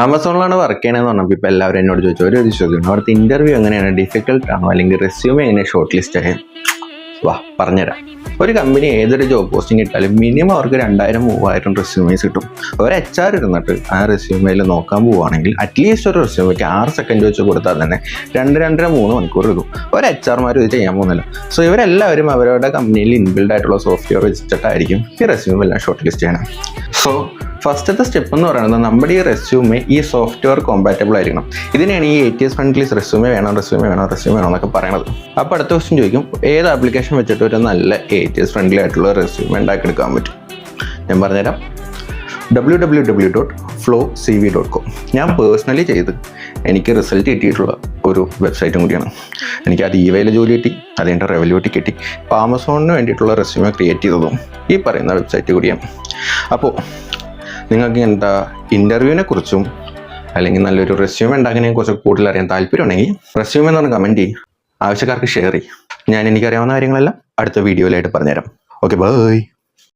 ആമസോണിലാണ് work ചെയ്യണമെന്ന് പറഞ്ഞപ്പോൾ ഇപ്പോൾ എല്ലാവരും എന്നോട് ചോദിച്ചു ഒരു ചോദ്യം, അവിടുത്തെ ഇൻ്റർവ്യൂ എങ്ങനെയാണ്, ഡിഫിക്കൽട്ട് ആണോ, അല്ലെങ്കിൽ റെസ്യൂമെ എങ്ങനെ ഷോർട്ട് ലിസ്റ്റ് ആയി? വാ പറഞ്ഞുതരാം. ഒരു കമ്പനി ഏതൊരു ജോബ് പോസ്റ്റിംഗ് ഇട്ടാലും മിനിമം അവർക്ക് 2000-3000 റെസ്യൂമേസ് കിട്ടും. ഒരു HR ഇരുന്നിട്ട് ആ റെസ്യൂമയിൽ നോക്കാൻ പോവുകയാണെങ്കിൽ അറ്റ്ലീസ്റ്റ് ഒരു റെസ്യൂമയ്ക്ക് 6 സെക്കൻഡ് വെച്ച് കൊടുത്താൽ തന്നെ 2-3 മണിക്കൂർ എടുക്കും. ഒരു HR ഇത് ചെയ്യാൻ പോകുന്നില്ല. സോ ഇവരെല്ലാവരും അവരുടെ കമ്പനിയിൽ ഇൻബിൽഡ് ആയിട്ടുള്ള സോഫ്റ്റ്വെയർ വെച്ചിട്ടായിരിക്കും ഈ റെസ്യൂമെ എല്ലാം ഷോർട്ട് ലിസ്റ്റ് ചെയ്യണം. സോ ഫസ്റ്റത്തെ സ്റ്റെപ്പ് എന്ന് പറയുന്നത് നമ്മുടെ ഈ റെസ്യൂമെ ഈ സോഫ്റ്റ്വെയർ കോമ്പാറ്റബിൾ ആയിരിക്കണം. ഇതിനെയാണ് ഈ ATS ഫ്രണ്ട്ലി റെസ്യൂമെ വേണം എന്നൊക്കെ പറയണത്. അപ്പോൾ അടുത്ത ക്വസ്റ്റ്യൻ ചോദിക്കും, ഏത് ആപ്ലിക്കേഷൻ വെച്ചിട്ട് ഒരു നല്ല ATS ഫ്രണ്ട്ലി ആയിട്ടുള്ള റെസ്യൂമെ ഉണ്ടാക്കിയെടുക്കാൻ പറ്റും? ഞാൻ പറഞ്ഞുതരാം. www.flowcv.com. ഞാൻ പേഴ്സണലി ചെയ്ത് എനിക്ക് റിസൾട്ട് കിട്ടിയിട്ടുള്ള ഒരു വെബ്സൈറ്റും കൂടിയാണ്. എനിക്ക് അത് eBayയിൽ ജോലി കിട്ടി, അതിൻ്റെ റെവല്യൂട്ടി കിട്ടി. അപ്പോൾ ആമസോണിന് വേണ്ടിയിട്ടുള്ള റെസ്യൂമെ ക്രിയേറ്റ് ചെയ്തതും ഈ പറയുന്ന വെബ്സൈറ്റ് കൂടിയാണ്. അപ്പോൾ നിങ്ങൾക്ക് എന്താ ഇൻ്റർവ്യൂവിനെ കുറിച്ചും അല്ലെങ്കിൽ നല്ലൊരു റെസ്യൂമെ ഉണ്ടാക്കുന്നതിനെ കുറിച്ച് കൂടുതൽ അറിയാൻ താല്പര്യമുണ്ടെങ്കിൽ റെസ്യൂമെ എന്ന് പറഞ്ഞ് കമൻറ്റ് ചെയ്യും, ആവശ്യക്കാർക്ക് ഷെയർ ചെയ്യും. ഞാൻ എനിക്കറിയാവുന്ന കാര്യങ്ങളെല്ലാം അടുത്ത വീഡിയോയിലായിട്ട് പറഞ്ഞുതരാം. Okay, by.